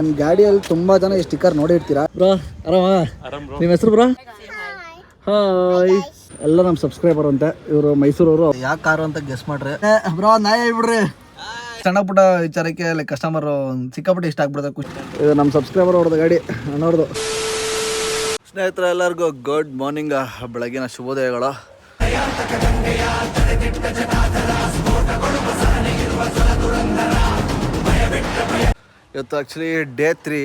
ನನ್ನ ಗಾಡಿಯಲ್ಲಿ ತುಂಬ ಜನ ಈ ಸ್ಟಿಕ್ಕರ್ ನೋಡಿರ್ತೀರಾ. ಬ್ರೋ ಆರಾಮ, ನಿಮ್ಮ ಹೆಸರು ಬ್ರೋ? ಹಾಯ್, ಎಲ್ಲ ನಮ್ಮ ಸಬ್ಸ್ಕ್ರೈಬರ್ ಅಂತೆ. ಇವರು ಮೈಸೂರವರು. ಯಾಕೆ ಕಾರು ಅಂತ ಗೆಸ್ ಮಾಡ್ರಿ ಬ್ರೋ. ನಾಯ ಹೇಳ್ಬಿಡ್ರಿ. ಸಣ್ಣ ಪುಟ್ಟ ವಿಚಾರಕ್ಕೆ ಕಸ್ಟಮರ್ ಸಿಕ್ಕಾಪಟ್ಟೆ ಇಷ್ಟ ಆಗ್ಬಿಡುತ್ತೆ. ಖುಷಿ. ಇದು ನಮ್ಮ ಸಬ್ಸ್ಕ್ರೈಬರ್ ಅವ್ರದ್ದು ಗಾಡಿ, ಅಣ್ಣವ್ರದ್ದು. ಸ್ನೇಹಿತರೆ ಎಲ್ಲರಿಗೂ ಗುಡ್ ಮಾರ್ನಿಂಗ್, ಬೆಳಗಿನ ಶುಭೋದಯಗಳು. ಇವತ್ತು ಆ್ಯಕ್ಚುಲಿ ಡೇ 3.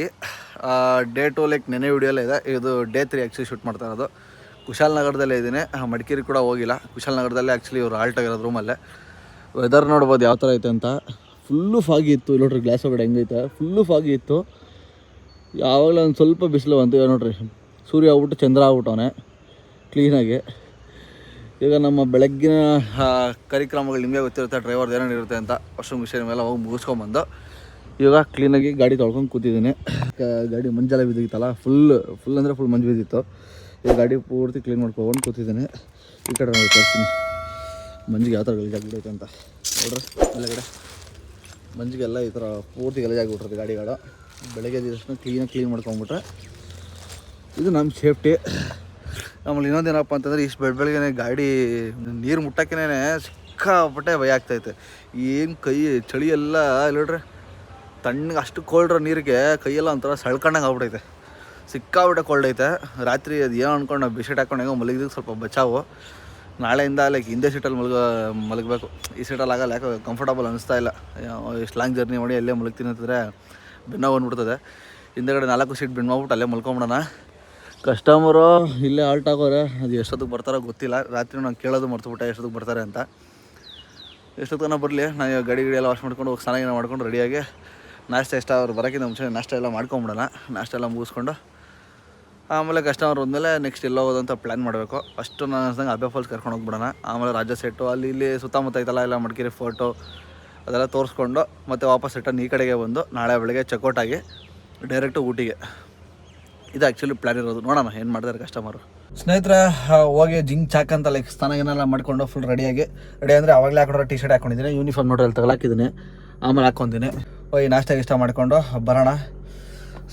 ಡೇ 2 ಲೈಕ್ ನೆನೆ ವಿಡಿಯೋಲ್ಲೇ ಇದೆ. ಇದು ಡೇ 3 ಆ್ಯಕ್ಚುಲಿ ಶೂಟ್ ಮಾಡ್ತಾ ಇರೋದು. ಕುಶಾಲನಗರದಲ್ಲೇ ಇದ್ದೀನಿ. ಮಡಿಕೇರಿ ಕೂಡ ಹೋಗಿಲ್ಲ. ಕುಶಾಲನಗರದಲ್ಲೇ ಆ್ಯಕ್ಚುಲಿ ಇವರು ಆಲ್ಟ್ ಆಗಿರೋದು ರೂಮಲ್ಲೇ. ವೆದರ್ ನೋಡ್ಬೋದು ಯಾವ ಥರ ಐತೆ ಅಂತ. ಫುಲ್ಲು ಫಾಗಿ ಇತ್ತು. ಇಲ್ಲಿ ನೋಡ್ರಿ ಗ್ಲಾಸ್ ಒಳಗಡೆ ಹೆಂಗೈತೆ. ಫುಲ್ಲು ಫಾಗಿ ಇತ್ತು. ಯಾವಾಗಲೂ ಒಂದು ಸ್ವಲ್ಪ ಬಿಸಿಲು ಬಂತು. ಇವಾಗ ನೋಡ್ರಿ ಸೂರ್ಯ ಆಗ್ಬಿಟ್ಟು ಚಂದ್ರ ಆಗ್ಬಿಟ್ಟವನೆ ಕ್ಲೀನಾಗಿ. ಈಗ ನಮ್ಮ ಬೆಳಗ್ಗಿನ ಕಾರ್ಯಕ್ರಮಗಳು ನಿಮಗೆ ಗೊತ್ತಿರುತ್ತೆ, ಡ್ರೈವರ್ದು ಏನೇನು ಇರುತ್ತೆ ಅಂತ. ವಾಶ್ರೂಮ್ ಮಿಷನ್ ಮೇಲೆ ಹೋಗಿ ಮುಗಿಸ್ಕೊಂಬಂದು ಇವಾಗ ಕ್ಲೀನಾಗಿ ಗಾಡಿ ತೊಳ್ಕೊಂಡು ಕೂತಿದ್ದೀನಿ. ಗಾಡಿ ಮಂಜೆಲ್ಲ ಬಿದ್ದಿತ್ತಲ್ಲ, ಫುಲ್ ಅಂದರೆ ಫುಲ್ ಮಂಜು ಬಿದ್ದಿತ್ತು. ಈಗ ಗಾಡಿ ಪೂರ್ತಿ ಕ್ಲೀನ್ ಮಾಡ್ಕೊಂಡು ಕೂತಿದ್ದೀನಿ. ಈ ಕಡೆ ನೋಡಿ ತೋರಿಸ್ತೀನಿ ಮಂಜಿಗೆ ಯಾವ ಥರ ಗಲೀಜಾಗ್ಬಿಡೈತೆ ಅಂತ. ನೋಡ್ರಿ ಎಲ್ಲ ಕಡೆ ಮಂಜಿಗೆಲ್ಲ ಈ ಥರ ಪೂರ್ತಿ ಗಲೀಜಾಗ್ಬಿಟ್ರದು ಗಾಡಿಗಳು. ಬೆಳಗ್ಗೆ ದಿವಸ ಕ್ಲೀನ್ ಮಾಡ್ಕೊಂಬಿಟ್ರೆ ಇದು ನಮ್ಮ ಸೇಫ್ಟಿ. ಆಮೇಲೆ ಇನ್ನೊಂದೇನಪ್ಪ ಅಂತಂದರೆ ಇಷ್ಟು ಬೆಳಗ್ಗೆ ಗಾಡಿ ನೀರು ಮುಟ್ಟಕ್ಕೇ ಸಿಕ್ಕಾಪಟ್ಟೆ ಭಯ ಆಗ್ತೈತೆ. ಏನು ಕೈ ಚಳಿ ಎಲ್ಲ ನೋಡ್ರಿ ತಣ್ಣಗೆ ಅಷ್ಟು ಕೋಲ್ಡ್ರ ನೀರಿಗೆ ಕೈಯೆಲ್ಲ ಒಂಥರ ಸಳ್ಕೊಂಡಂಗೆ ಆಗ್ಬಿಟ್ಟೈತೆ. ಸಿಕ್ಕಾಬಿಟ್ಟೆ ಕೋಲ್ಡ್ ಐತೆ. ರಾತ್ರಿ ಅದು ಏನೋ ಅಂದ್ಕೊಂಡು ನಾವು ಬೆಡ್ಶೀಟ್ ಹಾಕೊಂಡು ಹೆಂಗೋ ಮಲಗಿದ್ರೆ ಸ್ವಲ್ಪ ಬಚಾವು. ನಾಳೆಯಿಂದ ಲೈಕ್ ಹಿಂದೆ ಸೀಟಲ್ಲಿ ಮಲಗಬೇಕು. ಈ ಸೀಟಲ್ಲಿ ಆಗಲ್ಲ, ಯಾಕೆ ಕಂಫರ್ಟಬಲ್ ಅನ್ನಿಸ್ತಾ ಇಲ್ಲ. ಎಷ್ಟು ಲಾಂಗ್ ಜರ್ನಿ ಮಾಡಿ ಅಲ್ಲೇ ಮಲಗ್ತೀನಿ ಅಂತಂದರೆ ಬೆನ್ನೋ ಬಂದ್ಬಿಡ್ತದೆ. ಹಿಂದೆಗಡೆ 4 ಸೀಟ್ ಬೆನ್ನು ಮಾಡ್ಬಿಟ್ಟು ಅಲ್ಲೇ ಮಲ್ಕೊಂಬಿಡೋಣ. ಕಸ್ಟಮರು ಇಲ್ಲೇ ಆಲ್ಟ್ ಆಗೋರೆ. ಅದು ಎಷ್ಟೊತ್ತಿಗೆ ಬರ್ತಾರೋ ಗೊತ್ತಿಲ್ಲ. ರಾತ್ರಿ ನಾನು ಕೇಳೋದು ಮರ್ತುಬಿಟ್ಟೆ ಎಷ್ಟೊತ್ತಿಗೆ ಬರ್ತಾರೆ ಅಂತ. ಎಷ್ಟೊತ್ತನ ಬರಲಿ, ನಾನು ಗಾಡಿ ಎಲ್ಲ ವಾಶ್ ಮಾಡ್ಕೊಂಡು ಹೋಗಿ ಸ್ನಾನ ಮಾಡ್ಕೊಂಡು ರೆಡಿಯಾಗಿ ನಾಷ್ಟ ಅವ್ರು ಬರೋಕ್ಕಿಂತ ಮುಂಚೆ ನಾಷ್ಟ ಎಲ್ಲ ಮಾಡ್ಕೊಂಬಿಡೋಣ. ನಾಷ್ಟ ಎಲ್ಲ ಮುಗಿಸ್ಕೊಂಡು ಆಮೇಲೆ ಕಸ್ಟಮರ್ ಹೋದ್ಮೇಲೆ ನೆಕ್ಸ್ಟ್ ಎಲ್ಲ ಹೋದಂಥ ಪ್ಲ್ಯಾನ್ ಮಾಡಬೇಕು. ಫಸ್ಟು ನಾನು ಅನ್ಸ್ದಂಗೆ ಅಬ್ಬೆ ಫಾಲ್ಸ್ ಕರ್ಕೊಂಡು ಹೋಗ್ಬಿಡೋಣ. ಆಮೇಲೆ ರಾಜ ಸೆಟ್ಟು ಅಲ್ಲಿ ಇಲ್ಲಿ ಸುತ್ತಮುತ್ತ ಐತಲ್ಲ ಎಲ್ಲ ಮಡಿಕೇರಿ ಫೋಟೋ ಅದೆಲ್ಲ ತೋರಿಸ್ಕೊಂಡು ಮತ್ತೆ ವಾಪಸ್ ರಿಟರ್ನ್ ಈ ಕಡೆಗೆ ಬಂದು ನಾಳೆ ಬೆಳಗ್ಗೆ ಚೆಕ್ಔಟ್ ಆಗಿ ಡೈರೆಕ್ಟು ಊಟಿಗೆ. ಇದು ಆ್ಯಕ್ಚುಲಿ ಪ್ಲ್ಯಾನ್ ಇರೋದು. ನೋಡೋಣ ಏನು ಮಾಡ್ತಾರೆ ಕಸ್ಟಮರು. ಸ್ನೇಹಿತರೆ ಹೋಗಿ ಜಿಂಗ್ ಚಾಕ್ ಅಂತ ಲೈಕ್ ಸ್ನಾನ ಏನೆಲ್ಲ ಮಾಡ್ಕೊಂಡು ಫುಲ್ ರೆಡಿ ಅಂದರೆ ಆವಾಗಲೇ ಹಾಕೊಂಡ್ರೆ ಟೀ ಶರ್ಟ್ ಹಾಕೊಂಡಿದ್ದೀನಿ. ಯೂನಿಫಾರ್ಮ್ ನೋಡ್ರಿ ಅಲ್ಲಿ ತಗೊಳಾಕಿದ್ದೀನಿ. ಆಮೇಲೆ ಹಾಕ್ಕೊತೀನಿ. ಹೋಗಿ ನಾಷ್ಟ ಮಾಡ್ಕೊಂಡು ಬರೋಣ.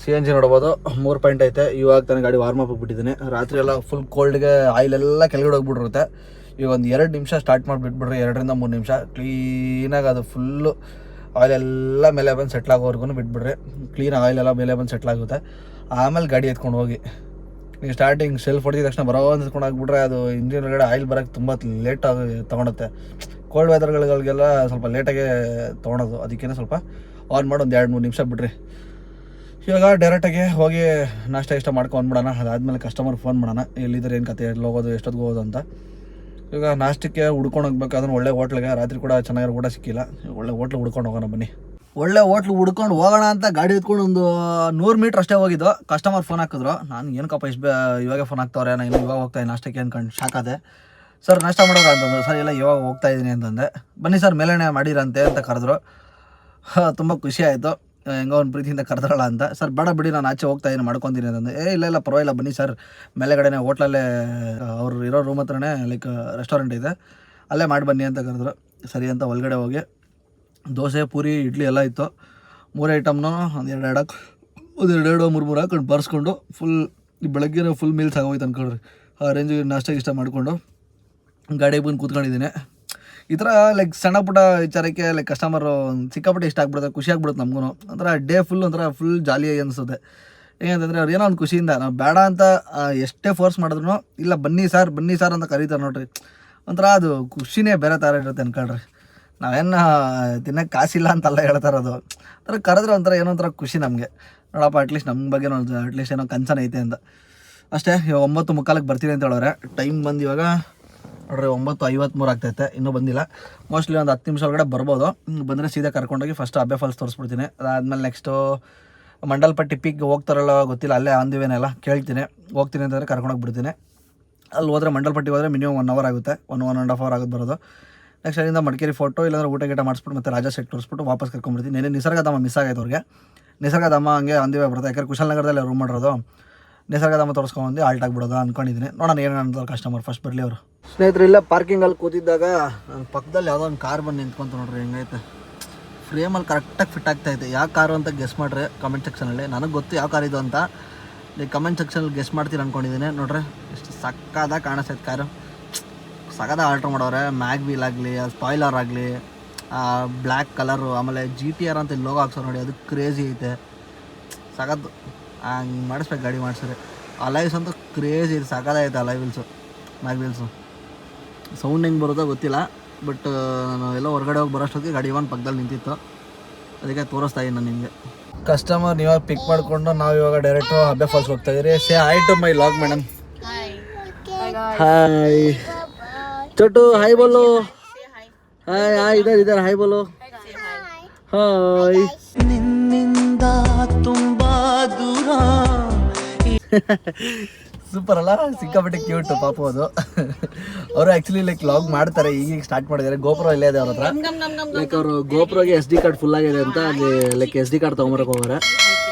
CNG ನೋಡ್ಬೋದು 3 ಪಾಯಿಂಟ್ ಐತೆ. ಇವಾಗ ತಾನೇ ಗಾಡಿ ವಾರ್ಮ್ ಅಪ್ ಬಿಟ್ಟಿದ್ದೀನಿ. ರಾತ್ರಿ ಎಲ್ಲ ಫುಲ್ ಕೋಲ್ಡ್ಗೆ ಆಯಿಲೆಲ್ಲ ಕೆಳಗಡೆ ಹೋಗ್ಬಿಟ್ಟಿರುತ್ತೆ. ಈಗ ಒಂದು 2 ನಿಮಿಷ ಸ್ಟಾರ್ಟ್ ಮಾಡಿಬಿಟ್ಬಿಡ್ರಿ. 2 ರಿಂದ 3 ನಿಮಿಷ ಕ್ಲೀನಾಗಿ ಅದು ಫುಲ್ಲು ಆಯಿಲೆಲ್ಲ ಮೇಲೆ ಬಂದು ಸೆಟ್ಲಾಗೋವರೆಗೂ ಬಿಟ್ಬಿಡ್ರಿ. ಕ್ಲೀನಾಗಿ ಆಯಿಲೆಲ್ಲ ಮೇಲೆ ಬಂದು ಸೆಟ್ಲಾಗುತ್ತೆ. ಆಮೇಲೆ ಗಾಡಿ ಎತ್ಕೊಂಡು ಹೋಗಿ ನೀವು ಸ್ಟಾರ್ಟಿಂಗ್ ಸೆಲ್ಫ್ ಹೊಡೆದ ತಕ್ಷಣ ಬರೋ ಎತ್ಕೊಂಡು ಆಗಿಬಿಟ್ರೆ ಅದು ಇಂಜಿನ್ ಒಳಗಡೆ ಆಯಿಲ್ ಬರೋಕ್ಕೆ ತುಂಬ ಲೇಟಾಗಿ ತೊಗೊಳುತ್ತೆ. ಕೋಲ್ಡ್ ವೆದರ್ಗಳಿಗೆಲ್ಲ ಸ್ವಲ್ಪ ಲೇಟಾಗೆ ತೊಗೊಳೋದು. ಅದಕ್ಕೇ ಸ್ವಲ್ಪ ಆನ್ ಮಾಡಿ ಒಂದು 2-3 ನಿಮಿಷ ಬಿಡ್ರಿ. ಇವಾಗ ಡೈರೆಕ್ಟಾಗಿ ಹೋಗಿ ನಾಷ್ಟ ಮಾಡ್ಕೊಂಡ್ಬಿಡೋಣ. ಅದಾದಮೇಲೆ ಕಸ್ಟಮರ್ ಫೋನ್ ಮಾಡೋಣ, ಎಲ್ಲಿದ್ದಾರೆ ಏನು ಕತೆ, ಎಲ್ಲಿ ಹೋಗೋದು, ಎಷ್ಟೊತ್ತಿಗೆ ಹೋಗೋದು ಅಂತ. ಈಗ ನಾಷ್ಟಕ್ಕೆ ಹುಡ್ಕೊಂಡು ಹೋಗ್ಬೇಕು. ಅದನ್ನು ಒಳ್ಳೆ ಹೋಟ್ಲಿಗೆ. ರಾತ್ರಿ ಕೂಡ ಚೆನ್ನಾಗಿರೋ ಊಟ ಸಿಕ್ಕಿಲ್ಲ. ಒಳ್ಳೆ ಹೋಟ್ಲು ಹುಡ್ಕೊಂಡು ಹೋಗೋಣ ಬನ್ನಿ. ಒಳ್ಳೆ ಹೋಟ್ಲು ಹುಡ್ಕೊಂಡು ಹೋಗೋಣ ಅಂತ ಗಾಡಿ ಎತ್ಕೊಂಡು ಒಂದು 100 ಮೀಟ್ರ್ ಅಷ್ಟೇ ಹೋಗಿದ್ದು. ಕಸ್ಟಮರ್ ಫೋನ್ ಹಾಕಿದ್ರು. ನಾನು ಏನಕ್ಕಪ್ಪ ಇವಾಗ ಫೋನ್ ಹಾಕ್ತವ್ರೆ, ನಾನು ಇವಾಗ ಹೋಗ್ತಾಯಿದ್ದೀನಿ ನಾಷ್ಟಕ್ಕೆ ಅಂದ್ಕೊಂಡು ಶಾಕಾದೆ. ಸರ್ ನಾಷ್ಟ ಮಾಡೋರು ಅಂತಂದು. ಸರ್ ಇಲ್ಲ ಇವಾಗ ಹೋಗ್ತಾಯಿದ್ದೀನಿ ಅಂತಂದೆ. ಬನ್ನಿ ಸರ್ ಮೇಲೆಣ್ಣೆ ಮಾಡಿರಂತೆ ಅಂತ ಕರೆದ್ರು. ತುಂಬ ಖುಷಿ ಆಯಿತು. ಹೆಂಗೋ ಒಂದು ಪ್ರೀತಿಯಿಂದ ಕರೆದ್ರಲ್ಲ ಅಂತ. ಸರ್ ಬೇಡ ಬಿಡಿ, ನಾನು ಆಚೆ ಹೋಗ್ತಾಯಿದ್ದೀನಿ ಮಾಡ್ಕೊತೀನಿ ಅಂತಂದೆ. ಇಲ್ಲ ಪರವಾಗಿಲ್ಲ ಬನ್ನಿ ಸರ್, ಮೇಲೆಗಡೆನೇ ಹೋಟ್ಲಲ್ಲೇ ಅವ್ರು ಇರೋ ರೂಮ್ ಹತ್ರನೇ ಲೈಕ್ ರೆಸ್ಟೋರೆಂಟ್ ಇದೆ, ಅಲ್ಲೇ ಮಾಡಿ ಬನ್ನಿ ಅಂತ ಕರೆದ್ರು. ಸರಿ ಅಂತ ಒಳಗಡೆ ಹೋಗಿ ದೋಸೆ, ಪೂರಿ, ಇಡ್ಲಿ ಎಲ್ಲ ಇತ್ತು. 3 ಐಟಮ್ನು ಒಂದು 2-3 ಹಾಕೊಂಡು ಬರ್ಸ್ಕೊಂಡು ಫುಲ್ ಬೆಳಗ್ಗೆ ಫುಲ್ ಮೀಲ್ಸ್ ಆಗೋಯ್ತು ಅಂದ್ಕೊಳ್ರಿ. ಆ ರೇಂಜಿಗೆ ನಾಷ್ಟ ಮಾಡಿಕೊಂಡು ಗಾಡಿಗೆ ಬಂದು ಕೂತ್ಕೊಂಡಿದ್ದೀನಿ. ಈ ಥರ ಲೈಕ್ ಸಣ್ಣ ಪುಟ್ಟ ವಿಚಾರಕ್ಕೆ ಲೈಕ್ ಕಸ್ಟಮರು ಸಿಕ್ಕಾಪಟ್ಟೆ ಇಷ್ಟ ಆಗ್ಬಿಡುತ್ತೆ, ಖುಷಿ ಆಗ್ಬಿಡುತ್ತೆ ನಮಗೂ. ಒಂಥರ ಡೇ ಫುಲ್ ಜಾಲಿಯಾಗಿ ಅನಿಸುತ್ತೆ. ಏನಂತಂದರೆ ಅವ್ರು ಏನೋ ಒಂದು ಖುಷಿಯಿಂದ ನಾವು ಬೇಡ ಅಂತ ಎಷ್ಟೇ ಫೋರ್ಸ್ ಮಾಡಿದ್ರು ಇಲ್ಲ ಬನ್ನಿ ಸರ್ ಅಂತ ಕರೀತಾರೆ ನೋಡ್ರಿ. ಒಂಥರ ಅದು ಖುಷಿನೇ ಬೇರೆ ಥರ ಇರುತ್ತೆ ಅನ್ಕೊಳ್ರಿ. ನಾವೇನು ತಿನ್ನೋಕ್ಕೆ ಕಾಸಿಲ್ಲ ಅಂತೆಲ್ಲ ಹೇಳ್ತಾ ಇರೋದು. ಥರ ಕರೆದ್ರೆ ಒಂಥರ ಏನೋ ಒಂಥರ ಖುಷಿ ನಮಗೆ. ನೋಡಪ್ಪ ಅಟ್ಲೀಸ್ಟ್ ನಮ್ಮ ಬಗ್ಗೆ ಅಟ್ಲೀಸ್ಟ್ ಏನೋ ಕನ್ಸನ್ ಐತೆ ಅಂತ ಅಷ್ಟೇ. ಇವಾಗ 9:45 ಬರ್ತೀನಿ ಅಂತ ಹೇಳೋರೆ. ಟೈಮ್ ಬಂದು ಇವಾಗ ನೋಡ್ರಿ 9:53 ಆಗ್ತೈತೆ. ಇನ್ನೂ ಬಂದಿಲ್ಲ. ಮೋಸ್ಟ್ಲಿ ಒಂದು 10 ನಿಮಿಷ ಒಳಗಡೆ ಬರ್ಬೋದು. ಬಂದರೆ ಸೀದಾ ಕರ್ಕೊಂಡೋಗಿ ಫಸ್ಟ್ ಅಬ್ಬೆ ಫಾಲ್ಸ್ ತೋರಿಸ್ಬಿಡ್ತೀನಿ. ಅದಾದಮೇಲೆ ನೆಕ್ಸ್ಟು ಮಂಡಲ್ಪಟ್ಟಿ ಪಿಕ್ ಹೋಗ್ತಾರಲ್ಲ ಗೊತ್ತಿಲ್ಲ, ಅಲ್ಲೇ ಆಂದಿವೇನೆಲ್ಲ ಕೇಳ್ತೀನಿ. ಹೋಗ್ತೀನಿ ಅಂತಂದರೆ ಕರ್ಕೊಂಡೋಗ್ಬಿಡ್ತೀನಿ. ಅಲ್ಲಿ ಹೋದರೆ ಮಂಡಲ್ಪಟ್ಟಿ ಹೋದರೆ ಮಿನಿಮಮ್ 1 ಅವರ್ ಆಗುತ್ತೆ, 1.5 ಅವರ್ ಆಗುತ್ತೆ ಬರೋದು. ನೆಕ್ಸ್ಟ್ ಅಲ್ಲಿಂದ ಮಡಿಕೇರಿ ಫೋಟೋ ಇಲ್ಲಾಂದ್ರೆ ಊಟ ಮಾಡಿಸ್ಬಿಟ್ಟು ಮತ್ತೆ ರಾಜ ಸೆಟ್ ತೋರಿಸ್ಬಿಟ್ಟು ವಾಪಸ್ ಕರ್ಕೊಂಡ್ಬಿಡ್ತೀನಿ. ನೆನೆ ನಿಸರ್ಗಧಾಮ ಮಿಸ್ ಆಗೈತೆ ಅವ್ರಿಗೆ. ನಿಸರ್ಗಧಾಮ ಹಂಗೆ ಆಂದಿವೇ ಬರುತ್ತೆ. ಯಾಕಂದರೆ ಕುಶಾಲನಗರದಲ್ಲಿ ರೂಮ್ ಮಾಡಿರೋದು. ನಿಸರ್ಗಧಾಮ ತೋರಿಸ್ಕೊಂಡು ಆಲ್ಟ್ ಆಗಿಬಿಡೋದು ಅಂದ್ಕೊಂಡಿದ್ದೀನಿ. ನೋಡೋಣ ಏನೇನು ಕಸ್ಟಮರ್ ಫಸ್ಟ್ ಬರಲಿ ಅವರು. ಸ್ನೇಹಿತರು ಇಲ್ಲ ಪಾರ್ಕಿಂಗಲ್ಲಿ ಕೂತಿದ್ದಾಗ ನನ್ನ ಪಕ್ಕದಲ್ಲಿ ಯಾವುದೋ ಒಂದು ಕಾರ್ ಬಂದು ನಿಂತ್ಕೊಂತ ನೋಡ್ರಿ ಹೆಂಗೈತೆ. ಫ್ರೇಮಲ್ಲಿ ಕರೆಕ್ಟಾಗಿ ಫಿಟ್ ಆಗ್ತಾಯಿದೆ. ಯಾವ ಕಾರು ಅಂತ ಗೆಸ್ ಮಾಡಿರಿ ಕಮೆಂಟ್ ಸೆಕ್ಷನಲ್ಲಿ. ನನಗೆ ಗೊತ್ತು ಯಾವ ಕಾರ್ ಇದು ಅಂತ. ನೀವು ಕಮೆಂಟ್ ಸೆಕ್ಷನಲ್ಲಿ ಗೆಸ್ ಮಾಡ್ತೀರಿ ಅಂದ್ಕೊಂಡಿದ್ದೀನಿ. ನೋಡ್ರಿ ಎಷ್ಟು ಸಕ್ಕದಾಗಿ ಕಾಣಿಸ್ತೈತೆ ಕಾರು. ಸಕ್ಕದಾಗಿ ಆಲ್ಟ್ರ್ ಮಾಡವ್ರೆ. ಮ್ಯಾಗ್ ವೀಲ್ ಆಗಲಿ, ಸ್ಪಾಯ್ಲರ್ ಆಗಲಿ, ಬ್ಲ್ಯಾಕ್ ಕಲರು, ಆಮೇಲೆ GTR ಅಂತ ಲೋಗೋ ಹಾಕ್ಸೋರು ನೋಡಿ, ಅದು ಕ್ರೇಜಿ ಐತೆ. ಸಖತ್ತು ಹಂಗೆ ಮಾಡಿಸ್ಬೇಕು ಗಾಡಿ ಮಾಡಿಸಿದ್ರೆ. ಅಲೈವ್ಸ್ ಅಂತೂ ಕ್ರೇಜಿ ಇದೆ, ಸಖತ್ತಾಗೈತೆ ಅಲೈವ್ಸು, ಮ್ಯಾಗ್ ವೀಲ್ಸು. ಸೌಂಡ್ ಹೆಂಗೆ ಬರೋದೋ ಗೊತ್ತಿಲ್ಲ, ಬಟ್ ನಾನು ಎಲ್ಲೋ ಹೊರಗಡೆ ಹೋಗಿ ಬರೋಷ್ಟೊತ್ತಿಗೆ ಗಾಡಿ ಇವನ್ ಪಕ್ಕದಲ್ಲಿ ನಿಂತಿತ್ತು, ಅದಕ್ಕೆ ತೋರಿಸ್ತಾ ಇದ್ದೀನಿ ನಾನು ನಿಮಗೆ. ಕಸ್ಟಮರ್ ಇವಾಗ ಪಿಕ್ ಮಾಡಿಕೊಂಡು ನಾವು ಇವಾಗ ಡೈರೆಕ್ಟು ಅಬ್ಬೆ ಫಾಲ್ಸ್ ಹೋಗ್ತಾ ಇದ್ದೀರಿ. Say hi to my log madam. Hi Chotu, hi ಬೋಲು. ಹಾಯ್ ಹಾಯ್ ಇದಾರೆ ಹಾಯ್ ಬೋಲು. ಹಾಯ್. ನಿನ್ನಿಂದ ತುಂಬಾ ದೂರ. ಸೂಪರ್ ಅಲ್ಲ, ಸಿಕ್ಕಾಪಟ್ಟೆ ಕ್ಯೂಟ್ ಪಾಪು ಅದು. ಅವರು ಆ್ಯಕ್ಚುಲಿ ಲೈಕ್ ಲಾಗ್ ಮಾಡ್ತಾರೆ, ಈಗ ಸ್ಟಾರ್ಟ್ ಮಾಡಿದ್ದಾರೆ. ಗೋಪ್ರೋ ಇಲ್ಲೇ ಇದೆ ಅವ್ರ ಹತ್ರ. ಲೈಕ್ ಅವರು ಗೋಪ್ರೋಗೆ SD ಕಾರ್ಡ್ ಫುಲ್ ಆಗಿದೆ ಅಂತ ಅಲ್ಲಿ ಲೈಕ್ SD ಕಾರ್ಡ್ ತೊಗೊಂಬರಕ್ಕೆ ಹೋಗೋರೆ.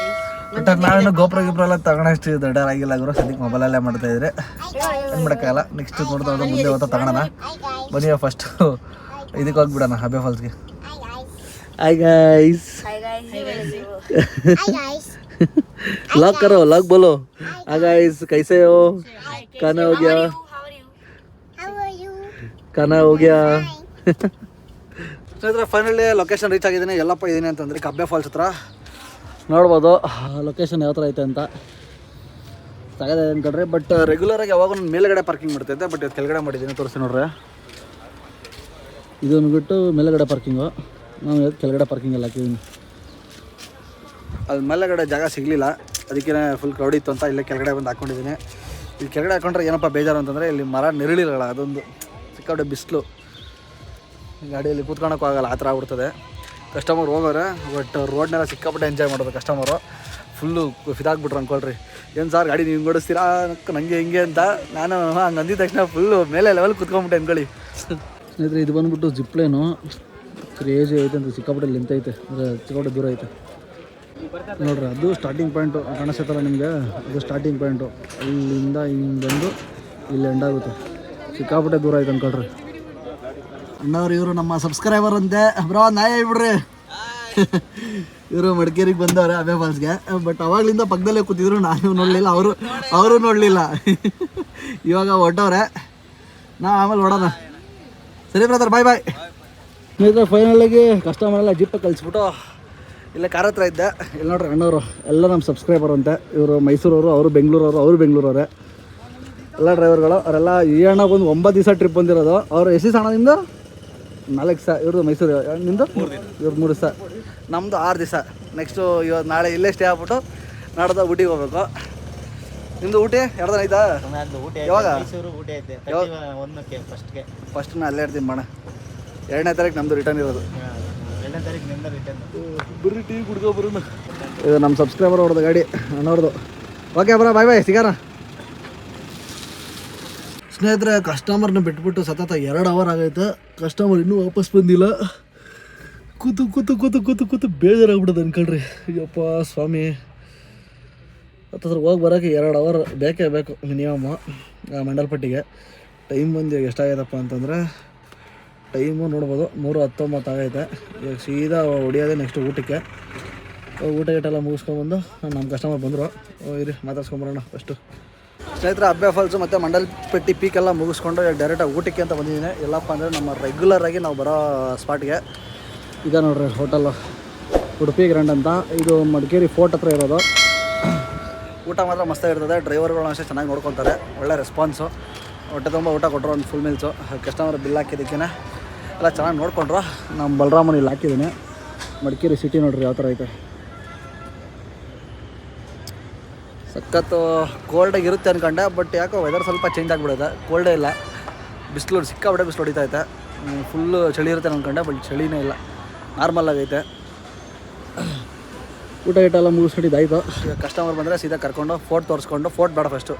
ಬಟ್ ನಾವೇನು ಗೋಪ್ರೋ ಎಲ್ಲ ತಗೊಳಷ್ಟು ದೊಡ್ಡರಾಗಿಲ್ಲ ಗುರು. ಸದ್ಯಕ್ಕೆ ಮೊಬೈಲಲ್ಲೇ ಮಾಡ್ತಾ ಇದ್ರೆ ಏನು ಮಾಡೋಕ್ಕಾಗಲ್ಲ. ನೆಕ್ಸ್ಟ್ ನೋಡ್ತಾ ಮುಂದೆ ಹೋಗ್ತಾ ತಗೊಳೋಣ. ಬನ್ನಿ ಫಸ್ಟ್ ಇದಕ್ಕೆ ಹೋಗ್ಬಿಡೋಣ ಅಬ್ಬೆ ಫಾಲ್ಸ್ಗೆ. Hi guys. लॉक करो, लॉक बोलो. हाँ गाइस, कैसे हो? खाना हो गया? खाना हो गया? ಸ್ನೇಹಿತರೆ ಫೈನಲಿ ಲೊಕೇಶನ್ ರೀಚ್ ಆಗಿದ್ದೀನಿ. ಎಲ್ಲಪ್ಪ ಇದ್ದೀನಿ ಅಂತಂದರೆ ಅಬ್ಬೆ ಫಾಲ್ಸ್ ಹತ್ರ. ನೋಡ್ಬೋದು ಲೊಕೇಶನ್ ಯಾವ ಥರ ಐತೆ ಅಂತ. ತಗದೆ ಅನ್ಕೊಂಡ್ರೆ. ಬಟ್ ರೆಗ್ಯುಲರಾಗಿ ಯಾವಾಗ ಮೇಲ್ಗಡೆ ಪಾರ್ಕಿಂಗ್ ಮಾಡ್ತೈತೆ, ಬಟ್ ಇದು ಕೆಳಗಡೆ ಮಾಡಿದ್ದೀನಿ, ತೋರಿಸಿ ನೋಡ್ರಿ. ಇದನ್ನು ಬಿಟ್ಟು ಮೇಲ್ಗಡೆ ಪಾರ್ಕಿಂಗು, ನಾವು ಕೆಳಗಡೆ ಪಾರ್ಕಿಂಗಲ್ಲಿ ಹಾಕಿದ್ದೀನಿ. ಅದು ಮೇಲೆಗಡೆ ಜಾಗ ಸಿಗಲಿಲ್ಲ, ಅದಕ್ಕೆ ಫುಲ್ ಕ್ರೌಡ್ ಇತ್ತು ಅಂತ ಇಲ್ಲೇ ಕೆಳಗಡೆ ಬಂದು ಹಾಕ್ಕೊಂಡಿದ್ದೀನಿ. ಇಲ್ಲಿ ಕೆಳಗಡೆ ಹಾಕೊಂಡ್ರೆ ಏನಪ್ಪ ಬೇಜಾರು ಅಂತಂದರೆ ಇಲ್ಲಿ ಮರ ನೆರಳಿರಲ್ಲ, ಅದೊಂದು ಸಿಕ್ಕಾಪಟ್ಟೆ ಬಿಸಿಲು, ಗಾಡಿಯಲ್ಲಿ ಕೂತ್ಕೊಳ್ಳೋಕ್ಕೂ ಆಗಲ್ಲ, ಆ ಥರ ಆಗ್ಬಿಡ್ತದೆ. ಕಸ್ಟಮರ್ ಹೋಗೋರೆ, ಬಟ್ ರೋಡ್ನೆಲ್ಲ ಸಿಕ್ಕಾಪಟ್ಟೆ ಎಂಜಾಯ್ ಮಾಡೋದು ಕಸ್ಟಮರು. ಫುಲ್ಲು ಫಿದಾಗ್ಬಿಟ್ರು ಅಂದ್ಕೊಳ್ರಿ. ಏನು ಸಾರ್ ಗಾಡಿ ನೀವು ಓಡಿಸ್ತೀರಾ ನನಗೆ ಹಿಂಗೆ ಅಂತ. ನಾನು ಹಂಗೆ ಅಂದಿದ ತಕ್ಷಣ ಫುಲ್ಲು ಮೇಲೆ ಲೆವೆಲ್ ಕೂತ್ಕೊಂಬಿಟ್ಟೆ ಅಂದ್ಕೊಳ್ಳಿ. ಸ್ನೇಹಿತರೆ ಇದು ಬಂದುಬಿಟ್ಟು ಜಿಪ್ಲೇನು ಕ್ರೇಜಿ ಐತೆ ಅಂತ, ಸಿಕ್ಕಾಪಟ್ಟೆ ಲೆಂತ್ ಐತೆ, ಅಂದರೆ ಸಿಕ್ಕಾಪಟ್ಟೆ ದೂರ ಐತೆ ನೋಡ್ರಿ. ಅದು ಸ್ಟಾರ್ಟಿಂಗ್ ಪಾಯಿಂಟು ಕಾಣಿಸ್ತೈತಲ್ಲ ನಿಮಗೆ, ಅದು ಸ್ಟಾರ್ಟಿಂಗ್ ಪಾಯಿಂಟು. ಅಲ್ಲಿಂದ ಹಿಂಗೆ ಬಂದು ಇಲ್ಲಿ ಎಂಡ್ ಆಗುತ್ತೆ. ಸಿಕ್ಕಾಪಟ್ಟೆ ದೂರ ಐತೆ ಅಂದ್ಕೊಳ್ರಿ. ಅಣ್ಣವ್ರು ಇವರು ನಮ್ಮ ಸಬ್ಸ್ಕ್ರೈಬರ್ ಅಂತೆ ಬ್ರೋ, ನಾಯ ಹೇಳ್ಬಿಡ್ರಿ. ಇವರು ಮಡಿಕೇರಿಗೆ ಬಂದವ್ರೆ ಅಬ್ಬೆ ಫಾಲ್ಸ್ಗೆ. ಬಟ್ ಅವಾಗಲಿಂದ ಪಕ್ಕದಲ್ಲೇ ಕೂತಿದ್ರು, ನಾನು ನೋಡಲಿಲ್ಲ, ಅವರು ನೋಡಲಿಲ್ಲ. ಇವಾಗ ಹೊಟ್ಟವ್ರೆ, ನಾವು ಆಮೇಲೆ ಹೊಡೋಣ. ಸರಿ ಬ್ರದರ್, ಬಾಯ್ ಬಾಯ್. ಸ್ನೇಹಿತರೆ ಫೈನಲಾಗಿ ಕಸ್ಟಮರೆಲ್ಲ ಜಿಪ್ಪ ಕಳಿಸ್ಬಿಟ್ಟು ಇಲ್ಲೇ ಕಾರ್ ಹತ್ರ ಇದ್ದೆ. ಇಲ್ಲಿ ನೋಡ್ರಿ ಅಣ್ಣವರು ಎಲ್ಲ ನಮ್ಮ ಸಬ್ಸ್ಕ್ರೈಬರ್ ಅಂತೆ. ಇವರು ಮೈಸೂರವರು, ಅವರು ಬೆಂಗಳೂರವರೇ ಎಲ್ಲ ಡ್ರೈವರ್ಗಳು. ಅವರೆಲ್ಲ ಈ ಅಣ್ಣ ಒಂದು 9 ದಿವಸ ಟ್ರಿಪ್ ಬಂದಿರೋದು. ಅವರು ಎಷ್ಟು ದಿವಸ ಅಣ್ಣ ನಿಮ್ಮದು? 4 ದಿವಸ. ಇವ್ರದ್ದು ಮೈಸೂರು, ನಿಮ್ಮದು? ಇವ್ರದ್ದು 3 ದಿವಸ, ನಮ್ಮದು 6 ದಿವಸ. ನೆಕ್ಸ್ಟು ಇವತ್ತು ನಾಳೆ ಇಲ್ಲೇ ಸ್ಟೇ ಆಗ್ಬಿಟ್ಟು ನಾಡ್ದು ಊಟಿಗೆ ಹೋಗ್ಬೇಕು. ನಿಮ್ಮದು ಊಟಿ ಎರಡು ದಿನ ಆಯ್ತಾ? ಯಾವಾಗ? ಫಸ್ಟ್ನ ಅಲ್ಲೇ ಇರ್ತೀನಿ ಮಣ. 2ನೇ ತಾರೀಕು ನಮ್ಮದು ರಿಟರ್ನ್ ಇರೋದು. ಬರ್ರಿ ಟೀ ಕುಡ್ಕೊ ಬರೋಣ. ಇದು ನಮ್ಮ ಸಬ್ಸ್ಕ್ರೈಬರ್ ಅವ್ರದ್ದು ಗಾಡಿ, ಅಣ್ಣವ್ರದ್ದು. ಓಕೆ ಬರ, ಬಾಯ್ ಬಾಯ್, ಸಿಗೋಣ. ಸ್ನೇಹಿತರೆ ಕಸ್ಟಮರ್ನ ಬಿಟ್ಬಿಟ್ಟು ಸತತ 2 ಅವರ್ ಆಗೈತೆ. ಕಸ್ಟಮರ್ ಇನ್ನೂ ವಾಪಸ್ ಬಂದಿಲ್ಲ. ಕೂತು ಬೇಜಾರಾಗ್ಬಿಡೋದು ಅನ್ಕೊಳ್ರಿ. ಅಯ್ಯಪ್ಪ ಸ್ವಾಮಿ, ಹತ್ರ ಹೋಗಿ ಬರೋಕ್ಕೆ 2 ಅವರ್ ಬೇಕೇ ಬೇಕು ಮಿನಿಮಮ್ಮು ಮಂಡಲ್ಪಟ್ಟಿಗೆ. ಟೈಮ್ ಬಂದು ಎಷ್ಟಾಗೈತಪ್ಪ ಅಂತಂದರೆ, ಟೈಮು ನೋಡ್ಬೋದು 3:19 ಆಗೈತೆ. ಇವಾಗ ಸೀದಾ ಹೊಡಿಯೋದೇ ನೆಕ್ಸ್ಟ್ ಊಟಕ್ಕೆ. ಊಟ ಗೀಟೆಲ್ಲ ಮುಗಿಸ್ಕೊಂಡ್ಬಂದು ನಮ್ಮ ಕಸ್ಟಮರ್ ಬಂದರು. ಇರಿ ಮಾತಾಡ್ಸ್ಕೊಂಬರೋಣ ಫಸ್ಟು. ಸ್ನೇಹಿತರೆ ಅಬ್ಬೆ ಫಾಲ್ಸು ಮತ್ತು ಮಂಡಲ್ಪಟ್ಟಿ ಪೀಕೆಲ್ಲ ಮುಗಿಸ್ಕೊಂಡು ಇವಾಗ ಡೈರೆಕ್ಟಾಗಿ ಊಟಕ್ಕೆ ಅಂತ ಬಂದಿದ್ದೀನಿ. ಎಲ್ಲಪ್ಪ ಅಂದರೆ ನಮ್ಮ ರೆಗ್ಯುಲರಾಗಿ ನಾವು ಬರೋ ಸ್ಪಾಟ್ಗೆ. ಈಗ ನೋಡ್ರಿ ಹೋಟೆಲ್ಲು ಉಡುಪಿ ಗ್ರ್ಯಾಂಡ್ ಅಂತ. ಇದು ಮಡಿಕೇರಿ ಫೋರ್ಟ್ ಹತ್ರ ಇರೋದು. ಊಟ ಮಾತ್ರ ಮಸ್ತಾಗಿರ್ತದೆ. ಡ್ರೈವರ್ಗಳು ಅಷ್ಟೇ ಚೆನ್ನಾಗಿ ನೋಡ್ಕೊತಾರೆ, ಒಳ್ಳೆ ರೆಸ್ಪಾನ್ಸು. ಹೊಟ್ಟೆ ತುಂಬ ಊಟ ಕೊಟ್ಟರು, ಒಂದು ಫುಲ್ ಮೀಲ್ಸು. ಕಸ್ಟಮರ್ ಬಿಲ್ ಹಾಕಿದ್ದಕ್ಕೇ ಎಲ್ಲ ಚೆನ್ನಾಗಿ ನೋಡ್ಕೊಂಡ್ರು. ನಮ್ಮ ಬಲರಾಮನ ಇಲ್ಲಿ ಹಾಕಿದ್ದೀನಿ. ಮಡಿಕೇರಿ ಸಿಟಿ ನೋಡ್ರಿ ಯಾವ ಥರ ಐತೆ. ಸಖತ್ತು ಕೋಲ್ಡಾಗಿ ಇರುತ್ತೆ ಅಂದ್ಕೊಂಡೆ, ಬಟ್ ಯಾಕೋ ವೆದರ್ ಸ್ವಲ್ಪ ಚೇಂಜ್ ಆಗಿಬಿಡುತ್ತೆ. ಕೋಲ್ಡೇ ಇಲ್ಲ, ಬಿಸಿಲು ಸಿಕ್ಕಾಬಿಟ್ಟೆ ಬಿಸಿಲು ಹೊಡಿತೈತೆ. ಫುಲ್ಲು ಚಳಿ ಇರುತ್ತೆ ಅಂದ್ಕೊಂಡೆ, ಬಟ್ ಚಳಿನೇ ಇಲ್ಲ, ನಾರ್ಮಲ್ ಆಗೈತೆ. ಊಟ ಗೀಟ ಎಲ್ಲ ಮುಗಿಸ್ಕೊಂಡಿದ್ದಾಯಿತು. ಈಗ ಕಸ್ಟಮರ್ ಬಂದರೆ ಸೀದಾ ಕರ್ಕೊಂಡು ಫೋರ್ಟ್ ತೋರಿಸ್ಕೊಂಡು, ಫೋರ್ಟ್ ಬೇಡ ಫಸ್ಟು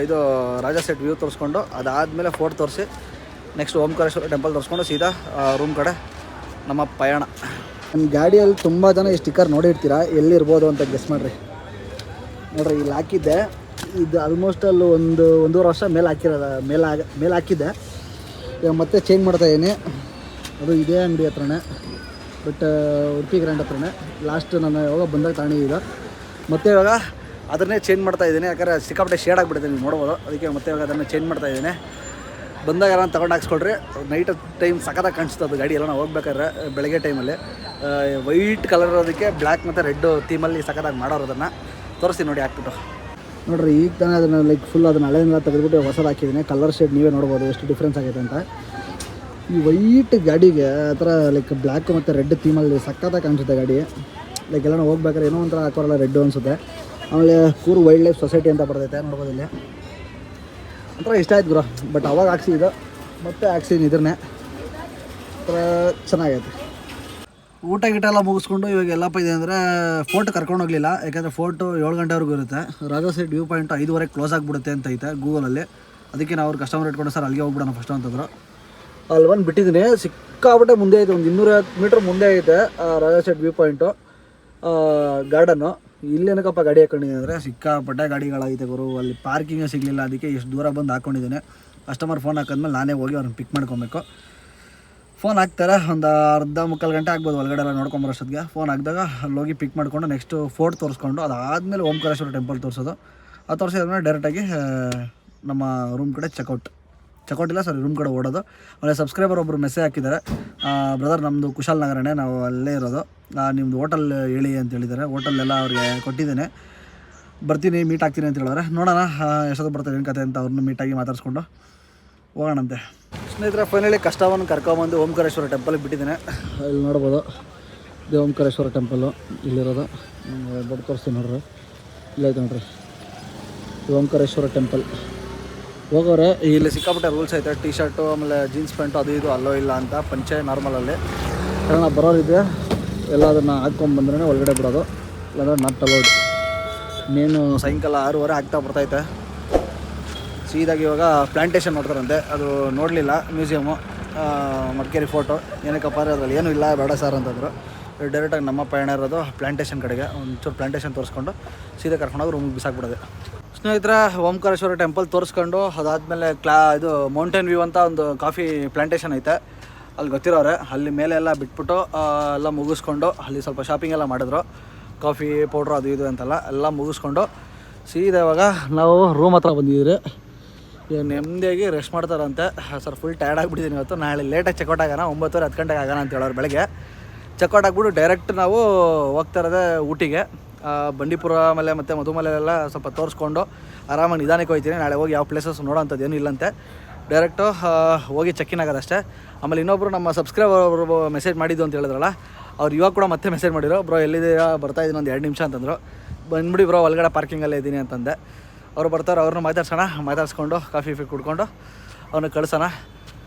ಇದು ರಾಜಾ ಸೆಟ್ ವ್ಯೂ ತೋರಿಸ್ಕೊಂಡು, ಅದಾದಮೇಲೆ ಫೋರ್ಟ್ ತೋರಿಸಿ ನೆಕ್ಸ್ಟ್ ಓಂಕಾರೇಶ್ವರ ಟೆಂಪಲ್ ತೋರಿಸ್ಕೊಂಡು ಸೀದಾ ರೂಮ್ ಕಡೆ ನಮ್ಮ ಪಯಣ. ನನ್ನ ಗಾಡಿಯಲ್ಲಿ ತುಂಬ ಜನ ಈ ಸ್ಟಿಕ್ಕರ್ ನೋಡಿರ್ತೀರ, ಎಲ್ಲಿರ್ಬೋದು ಅಂತ ಗೆಸ್ ಮಾಡಿರಿ. ನೋಡ್ರಿ ಇಲ್ಲಿ ಹಾಕಿದ್ದೆ. ಇದು ಆಲ್ಮೋಸ್ಟ್ ಅಲ್ಲಿ 1.5 ವರ್ಷ ಮೇಲೆ ಹಾಕಿರೋದು, ಮೇಲೆ ಹಾಕಿದ್ದೆ. ಇವಾಗ ಮತ್ತೆ ಚೇಂಜ್ ಮಾಡ್ತಾಯಿದ್ದೀನಿ. ಅದು ಇದೇ ಅಂಗಡಿ ಹತ್ರನೇ. ಬಟ್ ಉಡುಪಿ ಗ್ರ್ಯಾಂಡ್ ಹತ್ರನೇ ಲಾಸ್ಟ್ ನಾನು ಯಾವಾಗ ಬಂದಾಗ ತಾಣಿದ್ದೀರ. ಮತ್ತು ಇವಾಗ ಅದನ್ನೇ ಚೇಂಜ್ ಮಾಡ್ತಾ ಇದ್ದೀನಿ, ಯಾಕಂದರೆ ಸಿಕ್ಕಾಪಟ್ಟೆ ಶೇಡ್ ಆಗಿಬಿಟ್ಟಿದೆ, ನೀವು ನೋಡ್ಬೋದು. ಅದಕ್ಕೆ ಮತ್ತೆ ಇವಾಗ ಅದನ್ನು ಚೇಂಜ್ ಮಾಡ್ತಾ ಇದ್ದೀನಿ. ಬಂದಾಗ ಎಲ್ಲ ತೊಗೊಂಡು ಹಾಕ್ಸ್ಕೊಳ್ರಿ. ನೈಟ್ ಟೈಮ್ ಸಖತ್ತಾಗಿ ಕಾಣಿಸ್ತದೆ ಅದು ಗಾಡಿ ಎಲ್ಲ ನಾವು ಹೋಗ್ಬೇಕಾದ್ರೆ ಬೆಳಗ್ಗೆ ಟೈಮಲ್ಲಿ. ವೈಟ್ ಕಲರ್ ಇರೋದಕ್ಕೆ ಬ್ಲ್ಯಾಕ್ ಮತ್ತು ರೆಡ್ ಥೀಮಲ್ಲಿ ಸಖತ್ತಾಗಿ ಮಾಡೋರು. ಅದನ್ನು ತೋರಿಸ್ತೀನಿ ನೋಡಿ ಹಾಕ್ಬಿಟ್ಟು. ನೋಡಿರಿ ಈಗ ತಾನೇ ಅದನ್ನು ಲೈಕ್ ಫುಲ್ ಅದನ್ನು ಹಳೆಯಿಂದ ತೆಗೆದುಬಿಟ್ಟು ಹೊಸದು ಹಾಕಿದ್ದೀನಿ. ಕಲರ್ ಶೇಡ್ ನೀವೇ ನೋಡ್ಬೋದು ಎಷ್ಟು ಡಿಫ್ರೆನ್ಸ್ ಆಗೈತೆ ಅಂತ. ಈ ವೈಟ್ ಗಾಡಿಗೆ ಆ ಥರ ಲೈಕ್ ಬ್ಲ್ಯಾಕ್ ಮತ್ತು ರೆಡ್ ಥೀಮಲ್ಲಿ ಸಖತ್ತಾಗಿ ಕಾಣಿಸುತ್ತೆ ಗಾಡಿ. ಲೈಕ್ ಎಲ್ಲ ಹೋಗ್ಬೇಕಾದ್ರೆ ಏನೋ ಒಂಥರ ಹಾಕೋರಲ್ಲ ರೆಡ್ಡು ಅನಿಸುತ್ತೆ. ಆಮೇಲೆ ಕೂರು ವೈಲ್ಡ್ ಲೈಫ್ ಸೊಸೈಟಿ ಅಂತ ಬರ್ತೈತೆ ನೋಡ್ಬೋದು ಇಲ್ಲಿ. ಒಂಥರ ಇಷ್ಟ ಆಯ್ತು ಗುರು. ಬಟ್ ಅವಾಗ ಹಾಕ್ಸಿದ್ದು ಮತ್ತೆ ಹಾಕ್ಸಿದ್ದೀನಿ ಇದನ್ನೇ. ಒಂಥರ ಚೆನ್ನಾಗೈತೆ. ಊಟ ಗೀಟ ಎಲ್ಲ ಮುಗಿಸ್ಕೊಂಡು ಇವಾಗ ಎಲ್ಲಪ್ಪ ಇದೆ ಅಂದರೆ ಫೋರ್ಟ್ ಕರ್ಕೊಂಡು ಹೋಗಲಿಲ್ಲ, ಯಾಕಂದರೆ ಫೋರ್ಟು 7 ಗಂಟೆವರೆಗೂ ಇರುತ್ತೆ. Raja side view point 5:30 close ಆಗಿಬಿಡುತ್ತೆ ಅಂತ ಐತೆ ಗೂಗಲಲ್ಲಿ. ಅದಕ್ಕೆ ನಾವು ಅವ್ರು ಕಸ್ಟಮರ್ ಇಟ್ಕೊಂಡು ಸರ್ ಅಲ್ಲಿಗೆ ಹೋಗ್ಬಿಡೋಣ ಫಸ್ಟ್ ಅಂತಂದರು. ಅಲ್ಲಿ ಬಂದು ಬಿಟ್ಟಿದ್ದೀನಿ. ಸಿಕ್ಕಾಬಿಟ್ಟೆ ಮುಂದೆ ಐತೆ, ಒಂದು 250 ಮೀಟ್ರ್ ಮುಂದೆ ಐತೆ ರಾಜಾ ಸೈಡ್ ವ್ಯೂ ಪಾಯಿಂಟು ಗಾರ್ಡನ್ನು. ಇಲ್ಲೇನಕ್ಕಪ್ಪ ಗಾಡಿ ಹಾಕೊಂಡಿದ್ದೀನಿ ಅಂದರೆ ಸಿಕ್ಕಾಪಟ್ಟೆ ಗಾಡಿಗಳಾಗೈತೆ ಗುರು. ಅಲ್ಲಿ ಪಾರ್ಕಿಂಗೇ ಸಿಗಲಿಲ್ಲ, ಅದಕ್ಕೆ ಎಷ್ಟು ದೂರ ಬಂದು ಹಾಕ್ಕೊಂಡಿದ್ದೇನೆ. ಕಸ್ಟಮರ್ ಫೋನ್ ಹಾಕಿದ್ಮೇಲೆ ನಾನೇ ಹೋಗಿ ಅವ್ರನ್ನ ಪಿಕ್ ಮಾಡ್ಕೊಬೇಕು. ಫೋನ್ ಹಾಕ್ತಾರೆ, ಒಂದು ಅರ್ಧ ಮುಕ್ಕಾಲು ಗಂಟೆ ಆಗ್ಬೋದು ಒಳಗಡೆ ಎಲ್ಲ ನೋಡ್ಕೊಂಬರೋಷ್ಟೊತ್ತಿಗೆ. ಫೋನ್ ಹಾಕಿದಾಗ ಅಲ್ಲಿ ಹೋಗಿ ಪಿಕ್ ಮಾಡಿಕೊಂಡು ನೆಕ್ಸ್ಟು ಫೋರ್ಟ್ ತೋರಿಸ್ಕೊಂಡು ಅದಾದಮೇಲೆ ಓಂಕಾರೇಶ್ವರ ಟೆಂಪಲ್ ತೋರಿಸೋದು. ಅದು ತೋರಿಸಿದ್ಮೇಲೆ ಡೈರೆಕ್ಟಾಗಿ ನಮ್ಮ ರೂಮ್ ಕಡೆ ಚೆಕ್ಔಟ್ ಇಲ್ಲ ಸರಿ, ರೂಮ್ ಕಡೆ ಓಡೋದು. ಆಮೇಲೆ ಸಬ್ಸ್ಕ್ರೈಬರ್ ಒಬ್ಬರು ಮೆಸೇಜ್ ಹಾಕಿದ್ದಾರೆ, ಬ್ರದರ್ ನಮ್ಮದು ಕುಶಾಲನಗರನೇ, ನಾವು ಅಲ್ಲೇ ಇರೋದು, ನಿಮ್ಮದು ಹೋಟೆಲ್ ಹೇಳಿ ಅಂತ ಹೇಳಿದ್ದಾರೆ. ಹೋಟೆಲ್ಲೆಲ್ಲ ಅವ್ರಿಗೆ ಕೊಟ್ಟಿದ್ದೇನೆ, ಬರ್ತೀನಿ ಮೀಟ್ ಆಗ್ತೀನಿ ಅಂತ ಹೇಳಿದ್ರೆ. ನೋಡೋಣ ಎಷ್ಟೊತ್ತು ಬರ್ತಾರೆ ಏನು ಕತೆ ಅಂತ ಅವ್ರನ್ನ ಮೀಟಾಗಿ ಮಾತಾಡಿಸ್ಕೊಂಡು ಹೋಗೋಣಂತೆ. ಸ್ನೇಹಿತರೆ ಫೈನಲಿ ಕಷ್ಟವನ್ನು ಕರ್ಕೊಂಬಂದು ಓಂಕಾರೇಶ್ವರ ಟೆಂಪಲ್ಗೆ ಬಿಟ್ಟಿದ್ದೇನೆ. ಇಲ್ಲಿ ನೋಡ್ಬೋದು ಇದು ಓಂಕಾರೇಶ್ವರ ಟೆಂಪಲ್ಲು ಇಲ್ಲಿರೋದು. ದೊಡ್ಡ ತೋರಿಸ್ತೀನಿ ನೋಡ್ರಿ, ಇಲ್ಲೈತೆ ನೋಡ್ರಿ ಓಂಕಾರೇಶ್ವರ ಟೆಂಪಲ್. ಹೋಗೋರೆ ಇಲ್ಲಿ ಸಿಕ್ಕಾಪಟ್ಟೆ ರೂಲ್ಸ್ ಐತೆ, ಟಿ ಶರ್ಟು ಆಮೇಲೆ ಜೀನ್ಸ್ ಪ್ಯಾಂಟು ಅದು ಇದು ಅಲ್ಲೋ ಇಲ್ಲ ಅಂತ, ಪಂಚೆ ನಾರ್ಮಲಲ್ಲಿ. ಕಾರಣ ಬರೋರಿದೆ ಎಲ್ಲ ಅದನ್ನು ಹಾಕ್ಕೊಂಬಂದ್ರೆ ಒಳಗಡೆ ಬಿಡೋದು, ಇಲ್ಲಾಂದರೆ ನಾಟ್ ಅಲೌಡ್. ಇನ್ನೇನು ಸಾಯಂಕಾಲ 6:30 ಆಗ್ತಾ ಬರ್ತೈತೆ. ಸೀದಾಗಿ ಇವಾಗ ಪ್ಲ್ಯಾಂಟೇಷನ್ ನೋಡ್ತಾರಂತೆ, ಅದು ನೋಡಲಿಲ್ಲ ಮ್ಯೂಸಿಯಮ್ಮು ಮಡಿಕೇರಿ ಫೋಟೋ. ಏನಕ್ಕಪ್ಪ ಅಂದರೆ ಅದರಲ್ಲಿ ಏನೂ ಇಲ್ಲ ಬೇಡ ಸರ್ ಅಂತಂದರು. ಡೈರೆಕ್ಟಾಗಿ ನಮ್ಮ ಪಯಣ ಇರೋದು ಪ್ಲ್ಯಾಂಟೇಷನ್ ಕಡೆಗೆ. ಒಂಚೂರು ಪ್ಲ್ಯಾಂಟೇಷನ್ ತೋರಿಸ್ಕೊಂಡು ಸೀದಾ ಕರ್ಕೊಂಡೋಗಿ ರೂಮಿಗೆ ಬಿಸಾಕ್ಬಿಡೋದೆ. ಸ್ನೇಹಿತರೆ ಓಂಕಾರೇಶ್ವರ ಟೆಂಪಲ್ ತೋರಿಸ್ಕೊಂಡು ಅದಾದಮೇಲೆ ಇದು ಮೌಂಟೇನ್ ವ್ಯೂ ಅಂತ ಒಂದು ಕಾಫಿ ಪ್ಲ್ಯಾಂಟೇಷನ್ ಐತೆ, ಅಲ್ಲಿ ಗೊತ್ತಿರೋರೆ. ಅಲ್ಲಿ ಮೇಲೆ ಎಲ್ಲ ಬಿಟ್ಬಿಟ್ಟು ಎಲ್ಲ ಮುಗಿಸ್ಕೊಂಡು ಅಲ್ಲಿ ಸ್ವಲ್ಪ ಶಾಪಿಂಗ್ ಎಲ್ಲ ಮಾಡಿದ್ರು, ಕಾಫಿ ಪೌಡ್ರು ಅದು ಇದು ಅಂತೆಲ್ಲ ಎಲ್ಲ ಮುಗಿಸ್ಕೊಂಡು ಸೀದಾ ಇವಾಗ ನಾವು ರೂಮ್ ಹತ್ರ ಬಂದಿದ್ದೀರಿ. ಈಗ ನೆಮ್ಮದಿಯಾಗಿ ರೆಸ್ಟ್ ಮಾಡ್ತಾರಂತೆ. ಸರ್ ಫುಲ್ ಟಯರ್ಡ್ ಆಗಿಬಿಟ್ಟಿದ್ದೀನಿ ಇವತ್ತು. ನಾಳೆ ಲೇಟಾಗಿ ಚೆಕ್ಔಟ್ ಆಗೋಣ, 9:30 10 ಗಂಟೆಗೆ ಆಗೋಣ ಅಂತ ಹೇಳೋರು ಬೆಳಗ್ಗೆ. ಚೆಕ್ಔಟ್ ಆಗಿಬಿಟ್ಟು ಡೈರೆಕ್ಟ್ ನಾವು ಹೋಗ್ತಾ ಇರೋದೇ ಊಟಿಗೆ. ಬಂಡೀಪುರ ಆಮೇಲೆ ಮತ್ತು ಮಧುಮಲೆಲ್ಲ ಸ್ವಲ್ಪ ತೋರಿಸ್ಕೊಂಡು ಆರಾಮಾಗಿ ನಿಧಾನಕ್ಕೆ ಹೋಗ್ತೀನಿ. ನಾಳೆ ಹೋಗಿ ಯಾವ ಪ್ಲೇಸಸ್ ನೋಡೋಂಥದ್ದು ಏನೂ ಇಲ್ಲಂತೆ, ಡೈರೆಕ್ಟು ಹೋಗಿ ಚೆಕ್ಕಿನ್ ಆಗೋದಷ್ಟೇ. ಆಮೇಲೆ ಇನ್ನೊಬ್ಬರು ನಮ್ಮ ಸಬ್ಸ್ಕ್ರೈಬರ್ ಮೆಸೇಜ್ ಮಾಡಿದ್ದು ಅಂತ ಹೇಳಿದ್ರಲ್ಲ, ಅವ್ರು ಇವಾಗ ಕೂಡ ಮತ್ತೆ ಮೆಸೇಜ್ ಮಾಡಿದ್ರು, ಬ್ರೋ ಎಲ್ಲಿದ್ದೀರಾ ಬರ್ತಾಯಿದ್ದೀನಿ ಒಂದು 2 ನಿಮಿಷ ಅಂತಂದರು. ಬಂದ್ಬಿಡಿ ಬ್ರೋ ಒಳಗಡೆ ಪಾರ್ಕಿಂಗಲ್ಲೇ ಇದ್ದೀನಿ ಅಂತಂದೆ. ಅವ್ರು ಬರ್ತಾರೆ, ಅವ್ರನ್ನ ಮಾತಾಡಿಸ್ಕೊಂಡು ಕಾಫಿ ಕುಡ್ಕೊಂಡು ಅವ್ರನ್ನ ಕಳ್ಸೋಣ.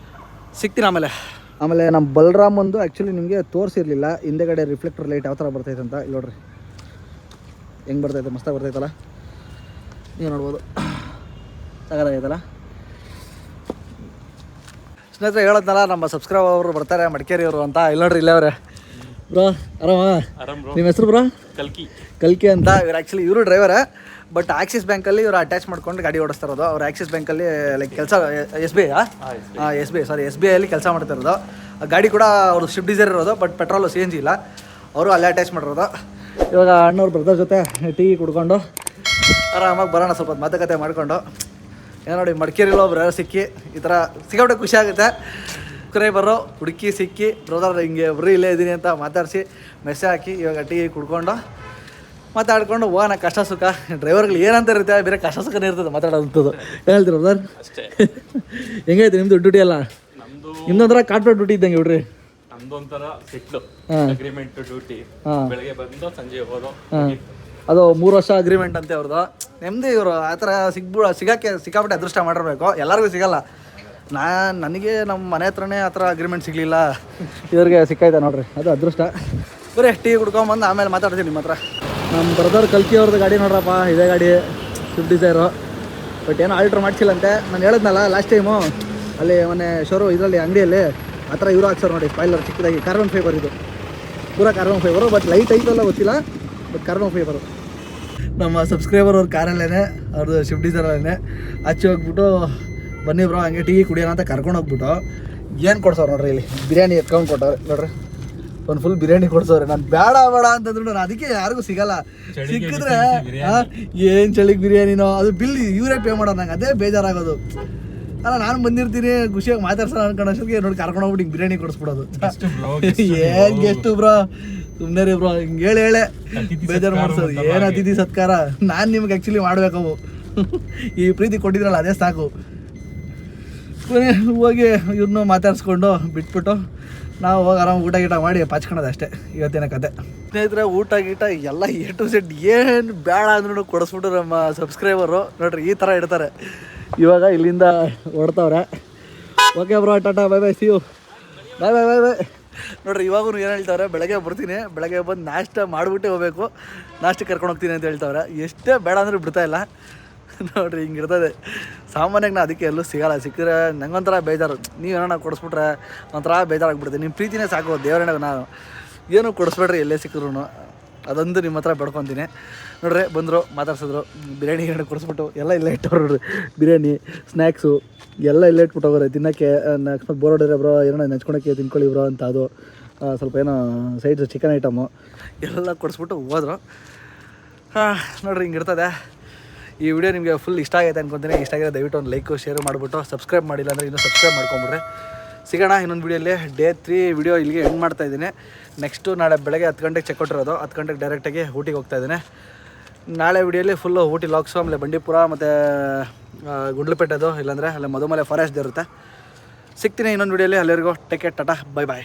ಸಿಗ್ತೀನಿ ಆಮೇಲೆ ನಮ್ಮ ಬಲರಾಮ್ ಒಂದು ಆ್ಯಕ್ಚುಲಿ ನಿಮಗೆ ತೋರಿಸಿರಲಿಲ್ಲ ಹಿಂದೆಗಡೆ ರಿಫ್ಲೆಕ್ಟರ್ ಲೈಟ್ ಯಾವ ಥರ ಬರ್ತೈತೆ ಅಂತ. ಇಲ್ಲಿ ನೋಡ್ರಿ ಹೆಂಗೆ ಬರ್ತೈತೆ, ಮಸ್ತಾಗಿ ಬರ್ತೈತಲ್ಲ, ನೀವು ನೋಡ್ಬೋದು, ಸಗದಾಗೈತಲ್ಲ. ಸ್ನೇಹಿತರೆ ಹೇಳೋದ್ನಲ್ಲ ನಮ್ಮ ಸಬ್ಸ್ಕ್ರೈಬರ್ ಅವರು ಬರ್ತಾರೆ ಮಡಿಕೇರಿಯವರು ಅಂತ. ಇಲ್ಲಿ ನೋಡ್ರಿ ಇಲ್ಲೇ ಅವರೇ. ಬ್ರೋ ಆರಾಮ? ನಿಮ್ಮ ಹೆಸರು ಬ್ರೋ? ಕಲ್ಕಿ ಅಂತ. ಇವರು ಡ್ರೈವರೇ, ಬಟ್ ಆಕ್ಸಿಸ್ ಬ್ಯಾಂಕಲ್ಲಿ ಇವರು ಅಟ್ಯಾಚ್ ಮಾಡ್ಕೊಂಡು ಗಾಡಿ ಓಡಿಸ್ತಾ ಇರೋದು. ಅವ್ರು ಆಕ್ಸಿಸ್ ಬ್ಯಾಂಕಲ್ಲಿ ಲೈಕ್ ಕೆಲಸ ಎಸ್ ಬಿ ಐಯಲ್ಲಿ ಕೆಲಸ ಮಾಡ್ತಾ ಇರೋದು. ಗಾಡಿ ಕೂಡ ಅವರು ಸ್ವಿಫ್ಟ್ ಡಿಸೈರ್ ಇರೋದು, ಬಟ್ ಪೆಟ್ರೋಲು CNG ಇಲ್ಲ, ಅವರು ಅಲ್ಲೇ ಅಟ್ಯಾಚ್ ಮಾಡಿರೋದು. ಇವಾಗ ಅಣ್ಣವ್ರು ಬ್ರದರ್ ಜೊತೆ ಟೀ ಕುಡ್ಕೊಂಡು ಆರಾಮಾಗಿ ಬರೋಣ, ಸ್ವಲ್ಪ ಮಾತುಕತೆ ಮಾಡಿಕೊಂಡು. ಏನೋ ನೋಡಿ ಮಡಿಕೇರಿలో ಬ್ರದರ್ ಸಿಕ್ಕಿ ಈ ಥರ ಸಿಕ್ಕಾಪಟ್ಟೆ ಖುಷಿ ಆಗುತ್ತೆ. ಸಬ್ಸ್ಕ್ರೈಬರು ಹುಡುಕಿ ಸಿಕ್ಕಿ ಬ್ರದರ್ ಹಿಂಗೆ ಒಬ್ಬರು ಇಲ್ಲೇ ಇದ್ದೀನಿ ಅಂತ ಮಾತಾಡಿಸಿ ಮೆಸೇಜ್ ಹಾಕಿ ಇವಾಗ ಟೀ ಕುಡ್ಕೊಂಡು ಮಾತಾಡ್ಕೊಂಡು ಹೋಗೋಣ. ಕಷ್ಟ ಸುಖ ಡ್ರೈವರ್ಗಳು ಏನಂತ ಇರುತ್ತೆ, ಬೇರೆ ಕಷ್ಟ ಸುಖನೇ ಇರ್ತದೆ ಮಾತಾಡೋಂಥದ್ದು. ಏನು ಹೇಳ್ತೀರ ಬ್ರದರ್? ಹೆಂಗೈತೆ ನಿಮ್ಮದು ಡ್ಯೂಟಿ ಎಲ್ಲ? ನಿಮ್ದೊಂಥರ ಕಾರ್ಪೊರೇಟ್ ಡ್ಯೂಟಿ ಇದ್ದಂಗೆ ಬಿಡ್ರಿ. ಅದು 3 ವರ್ಷ ಅಗ್ರಿಮೆಂಟ್ ಅಂತೆ ಅವ್ರದ್ದು. ನೆಮ್ಮದಿ ಇವರು ಆ ಥರ ಸಿಕ್ಕಾಪಟ್ಟೆ ಅದೃಷ್ಟ ಮಾಡಿರ್ಬೇಕು, ಎಲ್ಲರಿಗೂ ಸಿಗಲ್ಲ. ನನಗೆ ನಮ್ಮ ಮನೆ ಹತ್ರನೇ ಆ ಥರ ಅಗ್ರಿಮೆಂಟ್ ಸಿಗಲಿಲ್ಲ, ಇವ್ರಿಗೆ ಸಿಕ್ಕೈತೆ ನೋಡ್ರಿ, ಅದು ಅದೃಷ್ಟ. ಬರೀ ಟೀ ಕುಡ್ಕೊಂಬಂದು ಆಮೇಲೆ ಮಾತಾಡ್ತೀನಿ ನಿಮ್ಮ ಹತ್ರ. ನಮ್ಮ ಬ್ರದರ್ ಕಲ್ಕಿ ಅವ್ರದ್ದು ಗಾಡಿ ನೋಡ್ರಪ್ಪ, ಇದೇ ಗಾಡಿ ಸ್ವಿಫ್ಟ್ ಡಿಸೈರು. ಬಟ್ ಏನೋ ಆಲ್ಟ್ರ್ ಮಾಡಿಸಿಲ್ಲಂತೆ. ನಾನು ಹೇಳಿದ್ನಲ್ಲ ಲಾಸ್ಟ್ ಟೈಮು ಅಲ್ಲಿ ಮೊನ್ನೆ ಇದರಲ್ಲಿ ಅಂಗಡಿಯಲ್ಲಿ ಆ ಥರ ಇವರು ಹಾಕ್ಸೋರು ನೋಡಿ, ಸ್ಪಾಯ್ಲರ್ ಚಿಕ್ಕದಾಗಿ. ಕಾರ್ಬನ್ ಫೈಬರ್ ಇದು, ಪೂರಾ ಕಾರ್ಬನ್ ಫೈಬರು, ಬಟ್ ಲೈಟ್ ಐತಲ್ಲ ಗೊತ್ತಿಲ್ಲ, ಬಟ್ ಕಾರ್ಬನ್ ಫೈಬರು. ನಮ್ಮ ಸಬ್ಸ್ಕ್ರೈಬರ್ ಅವ್ರ ಕಾರಲ್ಲೇ, ಅವ್ರದ್ದು ಸ್ವಿಫ್ಟ್ ಡಿಸೈರಲ್ಲೇ ಹಚ್ಚಿ ಹೋಗ್ಬಿಟ್ಟು ಬನ್ನಿ ಬ್ರೋ ಹಂಗೆ ಟೀ ಕುಡಿಯೋಣ ಅಂತ ಕರ್ಕೊಂಡು ಹೋಗ್ಬಿಟ್ಟು ಏನು ಕೊಡ್ಸೋರು ನೋಡ್ರಿ. ಇಲ್ಲಿ ಬಿರಿಯಾನಿ ಎತ್ಕೊಂಡು ಕೊಟ್ಟವ್ರೆ ನೋಡ್ರಿ, ಒಂದು ಫುಲ್ ಬಿರಿಯಾನಿ ಕೊಡ್ಸೋರೆ. ನಾನು ಬೇಡ ಅಂತಂದ್ರು ನಾನು ಅದಕ್ಕೆ ಯಾರಿಗೂ ಸಿಗಲ್ಲ. ಸಿಕ್ಕಿದ್ರೆ ಏನು ಚಳಿಗೆ ಬಿರಿಯಾನಿನೋ ಅದು ಬಿಲ್ ಇವರೇ ಪೇ ಮಾಡೋದು. ನಂಗೆ ಅದೇ ಬೇಜಾರಾಗೋದು. ಅಲ್ಲ ನಾನು ಬಂದಿರ್ತೀನಿ ಖುಷಿಯಾಗಿ ಮಾತಾಡ್ಸೋಣ ಅನ್ಕೊಂಡೋಷ್ಟೊತ್ತಿಗೆ ನೋಡಿ ಕರ್ಕೊಂಡು ಹೋಗ್ಬಿಟ್ಟು ಹಿಂಗೆ ಬಿರಿಯಾನಿ ಕೊಡಿಸ್ಬಿಡೋದು. ಏನು ಗೆಸ್ಟು ಬ್ರೋ, ಸುಮ್ಮನೆ ರೀ ಬ್ರೋ, ಹಿಂಗೆ ಹೇಳೆ ಬೇಜಾರು ಮಾಡಿಸೋದು. ಏನು ಅತಿಥಿ ಸತ್ಕಾರ, ನಾನು ನಿಮ್ಗೆ ಆ್ಯಕ್ಚುಲಿ ಮಾಡಬೇಕವು. ಈ ಪ್ರೀತಿ ಕೊಟ್ಟಿದ್ರಲ್ಲ ಅದೇ ಸಾಕು. ಹೋಗಿ ಇವ್ರನ್ನೂ ಮಾತಾಡಿಸ್ಕೊಂಡು ಬಿಟ್ಬಿಟ್ಟು ನಾವು ಹೋಗಿ ಆರಾಮ ಊಟ ಗೀಟ ಮಾಡಿ ಪಾಚ್ಕೊಳೋದು ಅಷ್ಟೇ ಇವತ್ತಿನ ಕತೆ. ಸ್ನೇಹಿತರೆ, ಊಟ ಗೀಟ ಎಲ್ಲ A to Z ಏನು ಬೇಡ ಅಂದ್ರೂ ಕೊಡಿಸ್ಬಿಟ್ಟು ನಮ್ಮ ಸಬ್ಸ್ಕ್ರೈಬರು ನೋಡ್ರಿ ಈ ಥರ ಇಡ್ತಾರೆ. ಇವಾಗ ಇಲ್ಲಿಂದ ಹೊಡ್ತವ್ರೆ. Okay bro, tata, bye bye, see you, bye bye bye bye. ನೋಡ್ರಿ ಇವಾಗೂ ಏನು ಹೇಳ್ತಾವ್ರೆ, ಬೆಳಗ್ಗೆ ಬರ್ತೀನಿ, ಬೆಳಗ್ಗೆ ಬಂದು ನಾಷ್ಟ ಮಾಡಿಬಿಟ್ಟೆ ಹೋಗ್ಬೇಕು, ನಾಷ್ಟಕ್ಕೆ ಕರ್ಕೊಂಡು ಹೋಗ್ತೀನಿ ಅಂತ ಹೇಳ್ತಾವ್ರೆ. ಎಷ್ಟೇ ಬೇಡ ಅಂದ್ರೆ ಬಿಡ್ತಾಯಿಲ್ಲ. ನೋಡ್ರಿ ಹಿಂಗಿರ್ತದೆ ಸಾಮಾನ್ಯಕ್ಕೆ. ನಾ ಅದಕ್ಕೆ ಎಲ್ಲೂ ಸಿಗಲ್ಲ. ಸಿಕ್ಕಿದ್ರೆ ನಂಗೊಂಥರ ಬೇಜಾರು. ನೀವು ಏನಾರ ಕೊಡಿಸ್ಬಿಟ್ರೆ ಒಂಥರ ಬೇಜಾರಾಗ್ಬಿಡ್ತದೆ. ನಿಮ್ಮ ಪ್ರೀತಿನೇ ಸಾಕು ದೇವರೇ. ನಾವು ಏನೂ ಕೊಡಿಸ್ಬೇಡ್ರಿ ಎಲ್ಲೇ ಸಿಕ್ಕಿದ್ರು, ಅದೊಂದು ನಿಮ್ಮ ಹತ್ರ ಬೆಡ್ಕೊತೀನಿ. ನೋಡ್ರಿ ಬಂದರು, ಮಾತಾಡ್ಸಿದ್ರು, ಬಿರಿಯಾನಿ ಕೊಡಿಸ್ಬಿಟ್ಟು ಎಲ್ಲ ಇಲ್ಲೇ ಇಟ್ಟವ್ರು. ನೋಡ್ರಿ ಬಿರಿಯಾನಿ, ಸ್ನ್ಯಾಕ್ಸು ಎಲ್ಲ ಇಲ್ಲೇ ಇಟ್ಬಿಟ್ಟು ಹೋಗೋರೆ ತಿನ್ನೋಕ್ಕೆ. ಅಕಸ್ಮಾತ್ ಬೋರ್ ಹೊಡಿದ್ರೆ ಬ್ರೋ ಏನೋ ನೆಚ್ಕೊಳಕ್ಕೆ ತಿನ್ಕೊಳ್ಳಿ ಬ್ರೋ ಅಂತ, ಅದು ಸ್ವಲ್ಪ ಏನೋ ಸೈಡ್ ಚಿಕನ್ ಐಟಮು ಎಲ್ಲ ಕೊಡಿಸ್ಬಿಟ್ಟು ಹೋದ್ರು. ನೋಡ್ರಿ ಹಿಂಗಿರ್ತದೆ. ಈ ವಿಡಿಯೋ ನಿಮಗೆ ಫುಲ್ ಇಷ್ಟ ಆಗೈತೆ ಅನ್ಕೊತೀನಿ. ಇಷ್ಟ ಆಗಿದೆ ದಯವಿಟ್ಟು ಒಂದು ಲೈಕು ಶೇರ್ ಮಾಡಿಬಿಟ್ಟು ಸಬ್ಸ್ಕ್ರೈಬ್ ಮಾಡಿಲ್ಲ ಅಂದರೆ ಇನ್ನೂ ಸಬ್ಸ್ಕ್ರೈಬ್ ಮಾಡ್ಕೊಂಬಿಡ್ರಿ. ಸಿಗೋಣ ಇನ್ನೊಂದು ವೀಡಿಯೋಲಿ. Day 3 ವಿಡಿಯೋ ಇಲ್ಲಿಗೆ ಎಂಡ್ ಮಾಡ್ತಾಯಿದ್ದೀನಿ. ನೆಕ್ಸ್ಟು ನಾಳೆ ಬೆಳಗ್ಗೆ 10 ಗಂಟೆಗೆ ಚೆಕ್ಔಟ್ ಇರೋದು. 10 ಗಂಟೆಗೆ ಡೈರೆಕ್ಟಾಗಿ ಊಟಿಗೆ ಹೋಗ್ತಾಯಿದ್ದೀನಿ. ನಾಳೆ ವಿಡಿಯೋಲಿ ಫುಲ್ಲು ಊಟಿ ಲಾಕ್ಸು, ಆಮೇಲೆ ಬಂಡೀಪುರ ಮತ್ತು ಗುಂಡ್ಲುಪೇಟೆದು, ಇಲ್ಲಾಂದರೆ ಅಲ್ಲೇ ಮಧುಮಲೆ ಫಾರೆಸ್ಟ್ ಇರುತ್ತೆ. ಸಿಗ್ತೀನಿ ಇನ್ನೊಂದು ವಿಡಿಯೋಲಿ. ಅಲ್ಲಿವರೆಗೂ ಟೇಕ್ ಕೇರ್, ಟಾಟಾ, ಬೈ ಬಾಯ್.